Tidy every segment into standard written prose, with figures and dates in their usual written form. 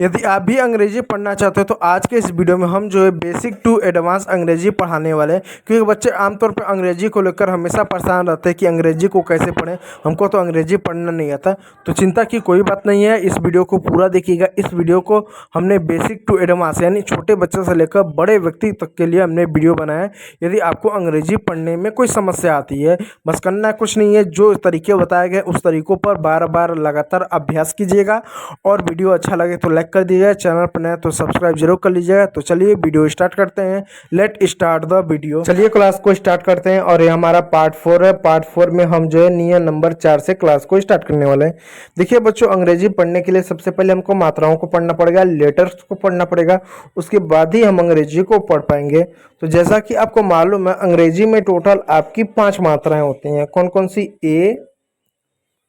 यदि आप भी अंग्रेजी पढ़ना चाहते हो तो आज के इस वीडियो में हम जो है बेसिक टू एडवांस अंग्रेजी पढ़ाने वाले हैं, क्योंकि बच्चे आमतौर पर अंग्रेजी को लेकर हमेशा परेशान रहते हैं कि अंग्रेजी को कैसे पढ़ें, हमको तो अंग्रेजी पढ़ना नहीं आता। तो चिंता की कोई बात नहीं है, इस वीडियो को पूरा देखिएगा। इस वीडियो को हमने बेसिक टू एडवांस यानी छोटे बच्चे से लेकर बड़े व्यक्ति तक के लिए हमने वीडियो बनाया है। यदि आपको अंग्रेजी पढ़ने में कोई समस्या आती है, बस करना कुछ नहीं है, जो तरीके बताए गए उस तरीकों पर बार बार लगातार अभ्यास कीजिएगा। और वीडियो अच्छा लगे तो लाइक कर दीजिएगा, चैनल पर नया तो सब्सक्राइब जरूर कर लीजिएगा। तो चलिए वीडियो स्टार्ट करते हैं। Let start the video. चलिए क्लास को स्टार्ट करते हैं और ये हमारा पार्ट 4 है। पार्ट 4 में हम जो है नियम नंबर 4 से क्लास को स्टार्ट करने वाले हैं। देखिए बच्चों, अंग्रेजी पढ़ने के लिए सबसे पहले हमको मात्राओं को पढ़ना पड़ेगा, लेटर्स को पढ़ना पड़ेगा, उसके बाद ही हम अंग्रेजी को पढ़ पाएंगे। तो जैसा कि आपको मालूम है, अंग्रेजी में टोटल आपकी 5 मात्राएं होती हैं। कौन कौन सी? ए,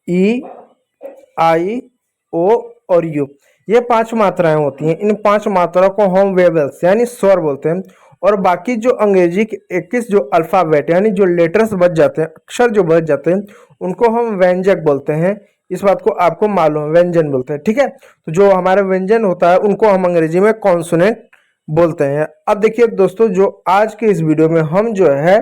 ई, आई, ओ और यू। ये 5 मात्राएं होती हैं। इन 5 मात्राओं को हम वेवल्स यानी स्वर बोलते हैं। और बाकी जो अंग्रेजी के 21 जो अल्फ़ाबेट यानी जो लेटर्स बच जाते हैं, अक्षर जो बच जाते हैं, उनको हम व्यंजक बोलते हैं। इस बात को आपको मालूम है, व्यंजन बोलते हैं, ठीक है। तो जो हमारा व्यंजन होता है उनको हम अंग्रेजी में कॉन्सोनेंट बोलते हैं। अब देखिए दोस्तों, जो आज के इस वीडियो में हम जो है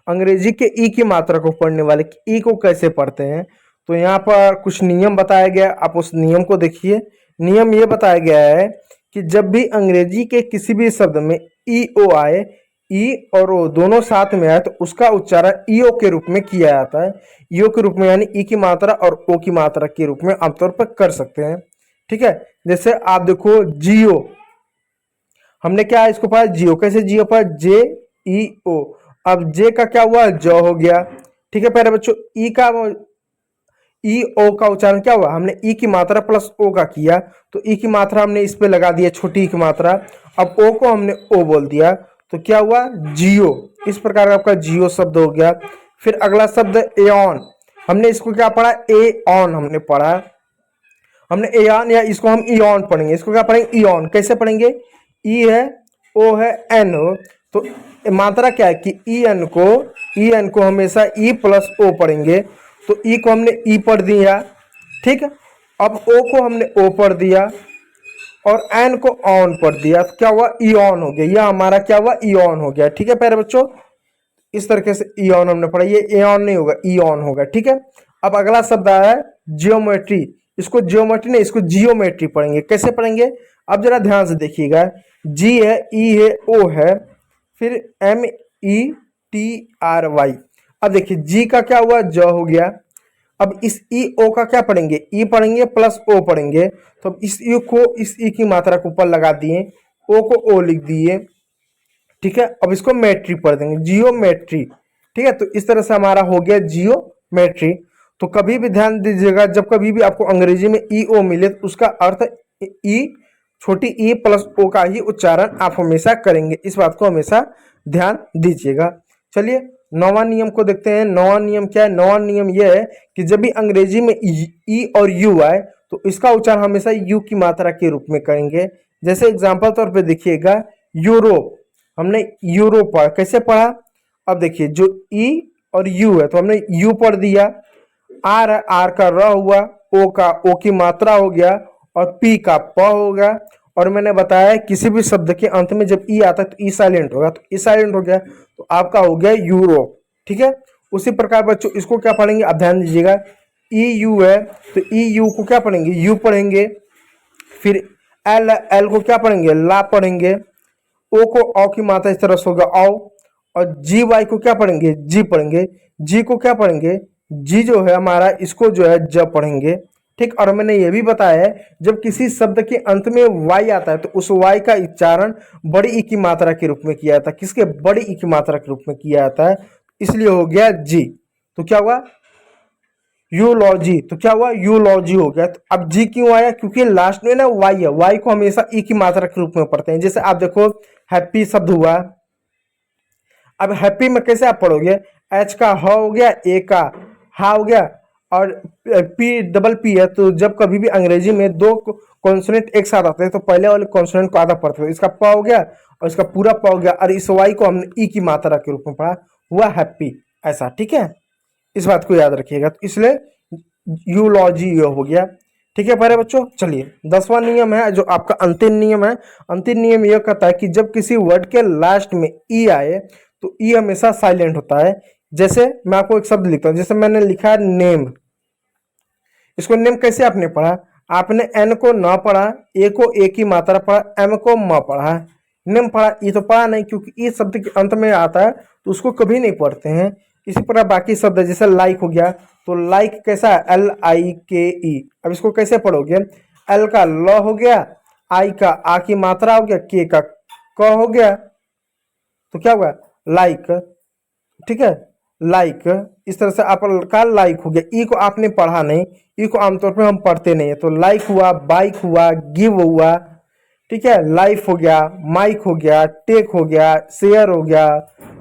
अंग्रेजी के ई की मात्रा को पढ़ने वाले, ई को कैसे पढ़ते हैं। तो यहाँ पर कुछ नियम बताया गया, आप उस नियम को देखिए। नियम ये बताया गया है कि जब भी अंग्रेजी के किसी भी शब्द में ई ओ आए, ई और ओ दोनों साथ में आए, तो उसका उच्चारण ई ओ के रूप में किया जाता है। ई ओ के रूप में यानी ई की मात्रा और ओ की मात्रा के रूप में आमतौर पर कर सकते हैं, ठीक है। जैसे आप देखो जियो, हमने क्या इसको पढ़ा? जियो। कैसे जियो पढ़ा? जे ई ओ। अब जे का क्या हुआ? ज हो गया, ठीक है। पहले बच्चों ई का ई ओ का उच्चारण क्या हुआ? हमने ई की मात्रा प्लस ओ का किया, तो ई की मात्रा हमने इस पे लगा दिया, छोटी ई की मात्रा। अब ओ को हमने ओ बोल दिया, तो क्या हुआ? जियो। इस प्रकार का आपका जियो शब्द हो गया। फिर अगला शब्द एऑन, हमने इसको क्या पढ़ा? ए ऑन हमने पढ़ा। हमने एऑन या इसको हम ईऑन पढ़ेंगे। इसको क्या पढ़ेंगे? ईऑन। कैसे पढ़ेंगे? ई है, ओ है, एन हो, तो मात्रा क्या है कि ई एन को हमेशा ई प्लस ओ पढ़ेंगे। तो ई को हमने ई पढ़ दिया, ठीक है। अब ओ को हमने ओ पढ़ दिया और एन को ऑन पढ़ दिया, तो क्या हुआ? ई ऑन हो गया। यह हमारा क्या हुआ? ई ऑन हो गया, ठीक है प्यारे बच्चों। इस तरीके से ई ऑन हमने पढ़ा। ये ए ऑन नहीं होगा, ई ऑन होगा, ठीक है। अब अगला शब्द आया है जियोमेट्री। इसको जियोमेट्री नहीं, इसको जियोमेट्री पढ़ेंगे। कैसे पढ़ेंगे? अब जरा ध्यान से देखिएगा। जी है, ई है, ओ है, फिर M E T R Y. अब देखिए जी का क्या हुआ? ज हो गया। अब इस ई ओ का क्या पढ़ेंगे? ई पढ़ेंगे प्लस ओ पढ़ेंगे। तो अब इस ई को इस ई की मात्रा के ऊपर लगा दिए, ओ को ओ लिख दिए, ठीक है। अब इसको मेट्री पढ़ देंगे, जियोमेट्री, ठीक है। तो इस तरह से हमारा हो गया जियोमेट्री। तो कभी भी ध्यान दीजिएगा, जब कभी भी आपको अंग्रेजी में ई ओ मिले तो उसका अर्थ ई, छोटी ई प्लस ओ का ही उच्चारण आप हमेशा करेंगे। इस बात को हमेशा ध्यान दीजिएगा। चलिए 9वां नियम को देखते हैं। 9वां नियम क्या है? 9वां नियम यह है कि जब भी अंग्रेजी में ई और यू आए तो इसका उच्चारण हमेशा यू की मात्रा के रूप में करेंगे। जैसे एग्जाम्पल तौर पे देखिएगा, यूरोप, हमने यूरोप पढ़ा। कैसे पढ़ा? अब देखिए जो ई और यू है तो हमने यू पढ़ दिया, आर है, आर का र हुआ, ओ का ओ की मात्रा हो गया और पी का प हो गया। और मैंने बताया किसी भी शब्द के अंत में जब ई आता है तो ई साइलेंट होगा, तो ई साइलेंट हो गया, तो आपका हो गया यूरोप, ठीक है। उसी प्रकार बच्चों इसको क्या पढ़ेंगे? आप ध्यान दीजिएगा। ई यू है तो ई यू को क्या पढ़ेंगे? यू पढ़ेंगे। फिर एल, एल को क्या पढ़ेंगे? ला पढ़ेंगे। ओ को औ की मात्रा इस तरह से होगा औ। और जी वाई को क्या पढ़ेंगे? जी पढ़ेंगे। जी को क्या पढ़ेंगे? जी जो है हमारा, इसको जो है ज पढ़ेंगे, ठीक। और मैंने ये भी बताया है जब किसी शब्द के अंत में वाई आता है तो उस वाई का उच्चारण बड़ी ई की मात्रा के रूप में किया जाता है। किसके? बड़ी ई की मात्रा के रूप में किया जाता है, इसलिए हो गया जी। तो क्या हुआ? यूलॉजी। तो क्या हुआ? यूलॉजी हो गया। तो अब जी क्यों आया? क्योंकि लास्ट में ना वाई है, वाई को हमेशा ई की मात्रा के रूप में पढ़ते हैं। जैसे आप देखो हैप्पी शब्द हुआ, अब हैप्पी में कैसे आप पढ़ोगे? एच का ह हो गया, ए का हा हो गया और पी डबल पी है। तो जब कभी भी अंग्रेजी में दो कॉन्सोनेंट एक साथ आते हैं तो पहले वाले कॉन्सोनेंट को आधा पढ़ते हैं। इसका प हो गया और इसका पूरा प हो गया, और इस वाई को हमने ई की मात्रा के रूप में पढ़ा, हुआ हैप्पी, ऐसा, ठीक है। इस बात को याद रखिएगा। तो इसलिए यूलॉजी हो गया। ठीक है प्यारे बच्चों, चलिए 10वां नियम है जो आपका अंतिम नियम है। अंतिम नियम यह कहता है कि जब किसी वर्ड के लास्ट में ई आए तो ई हमेशा साइलेंट होता है। जैसे मैं आपको एक शब्द लिखता हूँ, जैसे मैंने लिखा है नेम। इसको नेम कैसे आपने पढ़ा? आपने एन को न पढ़ा, ए को ए की मात्रा पढ़ा, एम को म पढ़ा, नेम पढ़ा, ई तो पढ़ा नहीं, क्योंकि ई शब्द के अंत में आता है तो उसको कभी नहीं पढ़ते हैं। इसी प्रकार बाकी शब्द है, जैसे लाइक हो गया, तो लाइक कैसा है? LIKE। अब इसको कैसे पढ़ोगे? एल का ल हो गया, आई का आ की मात्रा हो गया, के का क हो गया, तो क्या हुआ? लाइक। ठीक है, लाइक। इस तरह से आप का लाइक हो गया। ई को आपने पढ़ा नहीं, ई को आमतौर पे हम पढ़ते नहीं है, तो लाइक हुआ, बाइक हुआ, गिव हुआ, ठीक है, लाइफ हो गया, माइक हो गया, टेक हो गया, शेयर हो गया,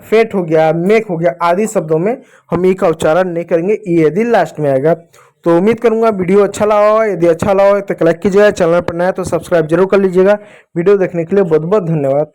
फेट हो गया, मेक हो गया, आदि शब्दों में हम ई का उच्चारण नहीं करेंगे, ई यदि लास्ट में आएगा। तो उम्मीद करूंगा वीडियो अच्छा लगा हो। यदि अच्छा लगा हो तो लाइक कीजिएगा, चैनल पर नया तो सब्सक्राइब जरूर कर लीजिएगा। वीडियो देखने के लिए बहुत बहुत धन्यवाद।